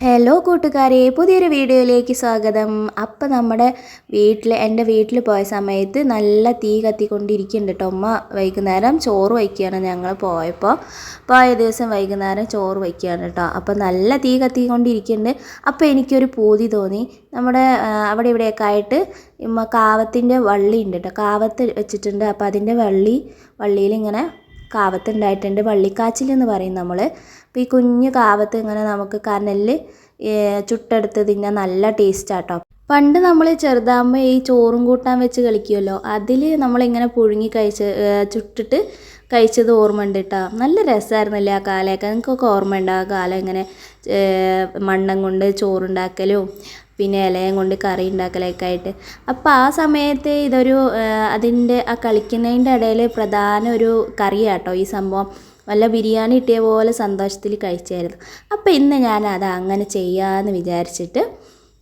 Hello കൂട്ടുകാരെ, പുതിയൊരു വീഡിയോയിലേക്ക് സ്വാഗതം. അപ്പം നമ്മുടെ എൻ്റെ വീട്ടിൽ പോയ സമയത്ത് നല്ല തീ കത്തിക്കൊണ്ടിരിക്കുന്നുണ്ട് കേട്ടോ. ഉമ്മ വൈകുന്നേരം ചോറ് വയ്ക്കുകയാണ്. ഞങ്ങൾ പോയ ദിവസം വൈകുന്നേരം ചോറ് വയ്ക്കുകയാണ് കേട്ടോ. അപ്പം നല്ല തീ കത്തിക്കൊണ്ടിരിക്കുന്നുണ്ട്. അപ്പോൾ എനിക്കൊരു പൂതി തോന്നി. നമ്മുടെ അവിടെ ഇവിടെയൊക്കെ ആയിട്ട് കാവത്തിൻ്റെ വള്ളി ഉണ്ട് കേട്ടോ. കാവത്ത് വെച്ചിട്ടുണ്ട്. അപ്പോൾ അതിൻ്റെ വള്ളിയിൽ ഇങ്ങനെ കാവത്തുണ്ടായിട്ടുണ്ട്. വള്ളിക്കാച്ചിൽ എന്ന് പറയും നമ്മൾ. അപ്പോൾ ഈ കുഞ്ഞു കാവത്ത് ഇങ്ങനെ നമുക്ക് കനലിൽ ചുട്ടെടുത്ത് തിന്നാൻ നല്ല ടേസ്റ്റാട്ടോ. പണ്ട് നമ്മൾ ചെറുതാകുമ്പോൾ ഈ ചോറും കൂട്ടാൻ വെച്ച് കളിക്കുമല്ലോ, അതിൽ നമ്മളിങ്ങനെ പുഴുങ്ങി ചുട്ടിട്ട് കഴിച്ചത് ഓർമ്മ ഉണ്ട് കേട്ടോ. നല്ല രസമായിരുന്നില്ലേ ആ കാലമൊക്കെ. നിങ്ങൾക്കൊക്കെ ഓർമ്മയുണ്ട് ആ കാലം ഇങ്ങനെ മണ്ണൻ കൊണ്ട് ചോറുണ്ടാക്കലും പിന്നെ ഇലയും കൊണ്ട് കറി ഉണ്ടാക്കലൊക്കെ ആയിട്ട്. അപ്പോൾ ആ സമയത്ത് ഇതൊരു അതിൻ്റെ ആ കളിക്കുന്നതിൻ്റെ ഇടയിൽ പ്രധാന ഒരു കറിയാട്ടോ ഈ സംഭവം. വല്ല ബിരിയാണി കിട്ടിയ പോലെ സന്തോഷത്തിൽ കഴിച്ചായിരുന്നു. അപ്പോൾ ഇന്ന് ഞാൻ അത് അങ്ങനെ ചെയ്യാമെന്ന് വിചാരിച്ചിട്ട്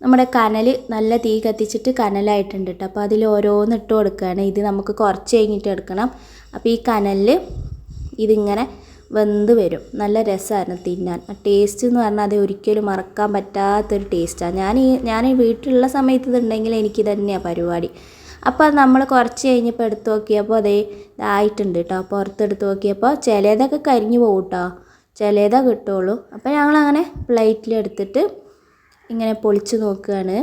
നമ്മുടെ കനൽ നല്ല തീ കത്തിച്ചിട്ട് കനലായിട്ടുണ്ട് കേട്ടോ. അപ്പോൾ അതിൽ ഓരോന്ന് ഇട്ട് കൊടുക്കുകയാണ്. ഇത് നമുക്ക് കുറച്ച് കഴിഞ്ഞിട്ട് എടുക്കണം. അപ്പോൾ ഈ കനലിൽ ഇതിങ്ങനെ വെന്ത് വരും. നല്ല രസമായിരുന്നു തിന്നാൻ. ടേസ്റ്റ് എന്ന് പറഞ്ഞാൽ അത് ഒരിക്കലും മറക്കാൻ പറ്റാത്തൊരു ടേസ്റ്റാണ്. ഞാൻ വീട്ടിലുള്ള സമയത്ത് ഇതുണ്ടെങ്കിൽ എനിക്ക് തന്നെയാണ് പരിപാടി. അപ്പോൾ നമ്മൾ കുറച്ച് കഴിഞ്ഞപ്പോൾ എടുത്ത് നോക്കിയപ്പോൾ അതേ ഇതായിട്ടുണ്ട് കേട്ടോ. പുറത്തെടുത്ത് നോക്കിയപ്പോൾ ചിലതൊക്കെ കരിഞ്ഞു പോകും കേട്ടോ, ചിലതേ കിട്ടുള്ളൂ. അപ്പോൾ ഞങ്ങളങ്ങനെ പ്ലേറ്റിലെടുത്തിട്ട് ഇങ്ങനെ പൊളിച്ച് നോക്കുകയാണ്.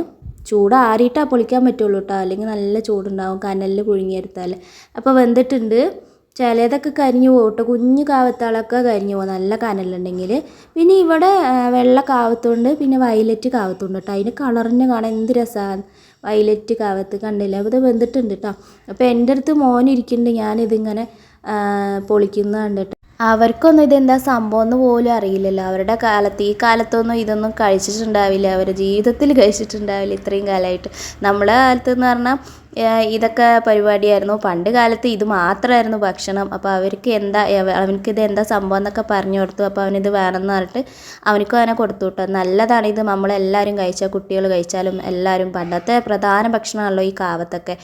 ചൂടാറിയിട്ടാണ് പൊളിക്കാൻ പറ്റുള്ളൂ കേട്ടോ, അല്ലെങ്കിൽ നല്ല ചൂടുണ്ടാവും കനലിൽ പുഴുങ്ങിയെടുത്താൽ. അപ്പോൾ വെന്തിട്ടുണ്ട്. ചിലതൊക്കെ കരിഞ്ഞു പോകും കേട്ടോ. കുഞ്ഞു കാവത്താളൊക്കെ കരിഞ്ഞു പോകും നല്ല കനലുണ്ടെങ്കിൽ. പിന്നെ ഇവിടെ വെള്ള കാവത്തുണ്ട്, പിന്നെ വയലറ്റ് കാവത്തുണ്ട് കേട്ടോ. അതിൻ്റെ കളറിന് കാണാൻ എന്ത് രസമാണ്. വയലറ്റ് കാവത്ത് കണ്ടില്ല, അത് വെന്തിട്ടുണ്ട് കേട്ടോ. അപ്പോൾ എൻ്റെ അടുത്ത് മോനിരിക്കുന്നുണ്ട്, ഞാനിതിങ്ങനെ പൊളിക്കുന്നത് കേട്ടോ. അവർക്കൊന്നും ഇതെന്താ സംഭവം എന്ന് പോലും അറിയില്ലല്ലോ. അവരുടെ കാലത്ത് ഈ കാലത്തൊന്നും ഇതൊന്നും കഴിച്ചിട്ടുണ്ടാവില്ല, അവരുടെ ജീവിതത്തിൽ കഴിച്ചിട്ടുണ്ടാവില്ല ഇത്രയും കാലമായിട്ട്. നമ്മുടെ കാലത്ത് എന്ന് പറഞ്ഞാൽ ഇതൊക്കെ പരിപാടിയായിരുന്നു. പണ്ട് കാലത്ത് ഇത് മാത്രമായിരുന്നു ഭക്ഷണം. അപ്പോൾ അവനക്കിത് എന്താ സംഭവം എന്നൊക്കെ പറഞ്ഞു കൊടുത്തു. അപ്പോൾ അവനിത് വേണമെന്ന് പറഞ്ഞിട്ട് അവനക്കും അവനെ കൊടുത്തു കേട്ടോ. നല്ലതാണ് ഇത്, നമ്മളെല്ലാവരും കഴിച്ചാൽ, കുട്ടികൾ കഴിച്ചാലും എല്ലാവരും. പണ്ടത്തെ പ്രധാന ഭക്ഷണമാണല്ലോ ഈ കാവത്തൊക്കെ.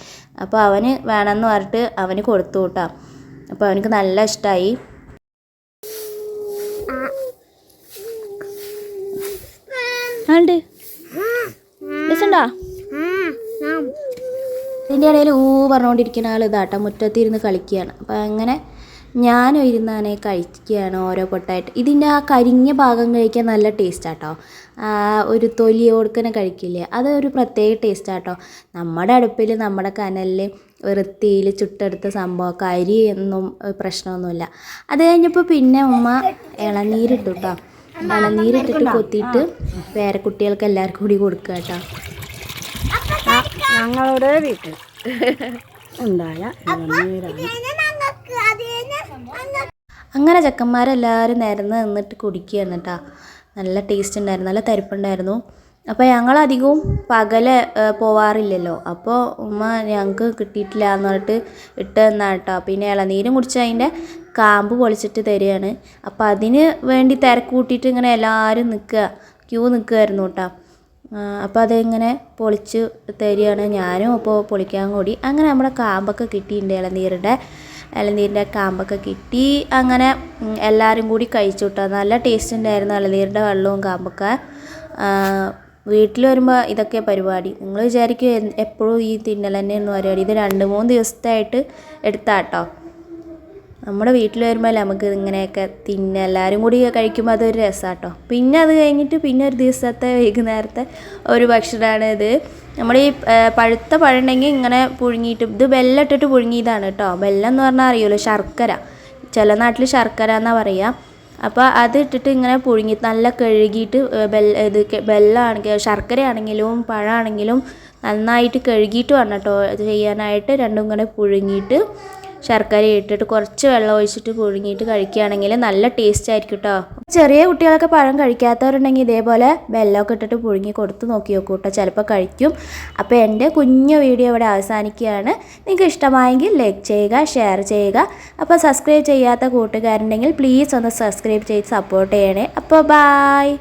അപ്പോൾ അവന് വേണമെന്ന് പറഞ്ഞിട്ട് അവന് കൊടുത്തു കേട്ടോ. അപ്പോൾ അവനക്ക് നല്ല ഇഷ്ടമായി. ഇതിൻ്റെ ഇടയിൽ പറഞ്ഞുകൊണ്ടിരിക്കുന്ന ആൾ ഇതാട്ടോ മുറ്റത്തിരുന്ന് കളിക്കുകയാണ്. അപ്പോൾ അങ്ങനെ ഞാനും ഇരുന്നാണെ കഴിക്കുകയാണ് ഓരോ പൊട്ടായിട്ട്. ഇതിൻ്റെ ആ കരിഞ്ഞ ഭാഗം കഴിക്കാൻ നല്ല ടേസ്റ്റാട്ടോ. ഒരു തൊലിയോടുക്കനെ കഴിക്കില്ലേ, അതൊരു പ്രത്യേക ടേസ്റ്റാട്ടോ. നമ്മുടെ അടുപ്പിൽ നമ്മുടെ കനലിൽ വൃത്തിയിൽ ചുട്ടെടുത്ത സംഭവം, കരി ഒന്നും പ്രശ്നമൊന്നുമില്ല. അത് കഴിഞ്ഞപ്പോൾ പിന്നെ ഉമ്മ ഇളനീരിട്ടു കേട്ടോ. ഇളനീരിട്ടിട്ട് കൊത്തിയിട്ട് പേരക്കുട്ടികൾക്ക് എല്ലാവർക്കും കൂടി കൊടുക്കുക കേട്ടോ. ഞങ്ങളുടെ വീട്ടിൽ ഉണ്ടായ അങ്ങനെ ചെക്കന്മാരെല്ലാവരും നിരന്ന് നിന്നിട്ട് കുടിക്കുകയാണ് കേട്ടോ. നല്ല ടേസ്റ്റ് ഉണ്ടായിരുന്നു, നല്ല തരിപ്പുണ്ടായിരുന്നു. അപ്പോൾ ഞങ്ങളധികവും പകല് പോവാറില്ലല്ലോ. അപ്പോൾ ഉമ്മ ഞങ്ങൾക്ക് കിട്ടിയിട്ടില്ല എന്ന് പറഞ്ഞിട്ട് ഇട്ട് തന്നാ കേട്ടോ. പിന്നെ ഇളനീരും കുടിച്ച് അതിൻ്റെ കാമ്പ് പൊളിച്ചിട്ട് തരികയാണ്. അപ്പോൾ അതിന് വേണ്ടി തിരക്ക് കൂട്ടിയിട്ട് ഇങ്ങനെ എല്ലാവരും ക്യൂ നിൽക്കുമായിരുന്നു കേട്ടോ. അപ്പോൾ അതിങ്ങനെ പൊളിച്ച് തരികയാണ്. ഞാനും അപ്പോൾ പൊളിക്കാൻ കൂടി. അങ്ങനെ നമ്മുടെ കാമ്പൊക്കെ കിട്ടിയിട്ടുണ്ട്, ഇളനീരിൻ്റെ കാമ്പൊക്കെ കിട്ടി. അങ്ങനെ എല്ലാവരും കൂടി കഴിച്ചു കേട്ടോ. നല്ല ടേസ്റ്റ് ഉണ്ടായിരുന്നു ഇളനീരിൻ്റെ വെള്ളവും കാമ്പൊക്കെ. വീട്ടിൽ വരുമ്പോൾ ഇതൊക്കെ പരിപാടി. നിങ്ങൾ വിചാരിക്കും എപ്പോഴും ഈ തിന്നൽ തന്നെയെന്ന് പരിപാടി. ഇത് 2-3 ദിവസത്തായിട്ട് എടുത്താട്ടോ. നമ്മുടെ വീട്ടിൽ വരുമ്പോൾ നമുക്ക് ഇങ്ങനെയൊക്കെ എല്ലാവരും കൂടി കഴിക്കുമ്പോൾ അതൊരു രസമാട്ടോ. പിന്നെ അത് കഴിഞ്ഞിട്ട് പിന്നെ ഒരു ദിവസത്തെ വൈകുന്നേരത്തെ ഒരു ഭക്ഷണമാണ് ഇത്. നമ്മൾ ഈ പഴുത്ത പഴം ഉണ്ടെങ്കിൽ ഇങ്ങനെ പുഴുങ്ങിയിട്ട്, ഇത് വെല്ലം ഇട്ടിട്ട് പുഴുങ്ങിയതാണ് കേട്ടോ. വെല്ലം എന്ന് പറഞ്ഞാൽ അറിയുമല്ലോ, ശർക്കര. ചില നാട്ടിൽ ശർക്കര എന്നാണ് പറയുക. അപ്പോൾ അത് ഇട്ടിട്ട് ഇങ്ങനെ പുഴുങ്ങി നല്ല കഴുകിയിട്ട് വെല്ലമാണെങ്കിൽ ശർക്കരയാണെങ്കിലും പഴമാണെങ്കിലും നന്നായിട്ട് കഴുകിയിട്ട് വേണം കേട്ടോ ഇത് ചെയ്യാനായിട്ട്. രണ്ടും കൂടെ പുഴുങ്ങിയിട്ട് ശർക്കര ഇട്ടിട്ട് കുറച്ച് വെള്ളം ഒഴിച്ചിട്ട് പുഴുങ്ങിയിട്ട് കഴിക്കുകയാണെങ്കിൽ നല്ല ടേസ്റ്റ് ആയിരിക്കും കേട്ടോ. ചെറിയ കുട്ടികളൊക്കെ പഴം കഴിക്കാത്തവരുണ്ടെങ്കിൽ ഇതേപോലെ വെല്ലമൊക്കെ ഇട്ടിട്ട് പുഴുങ്ങി കൊടുത്ത് നോക്കി നോക്കൂ കേട്ടോ, ചിലപ്പോൾ കഴിക്കും. അപ്പോൾ എൻ്റെ കുഞ്ഞു വീഡിയോ ഇവിടെ അവസാനിക്കുകയാണ്. നിങ്ങൾക്ക് ഇഷ്ടമായെങ്കിൽ ലൈക്ക് ചെയ്യുക, ഷെയർ ചെയ്യുക. അപ്പോൾ സബ്സ്ക്രൈബ് ചെയ്യാത്ത കൂട്ടുകാരുണ്ടെങ്കിൽ പ്ലീസ് ഒന്ന് സബ്സ്ക്രൈബ് ചെയ്ത് സപ്പോർട്ട് ചെയ്യണേ. അപ്പോൾ ബായ്.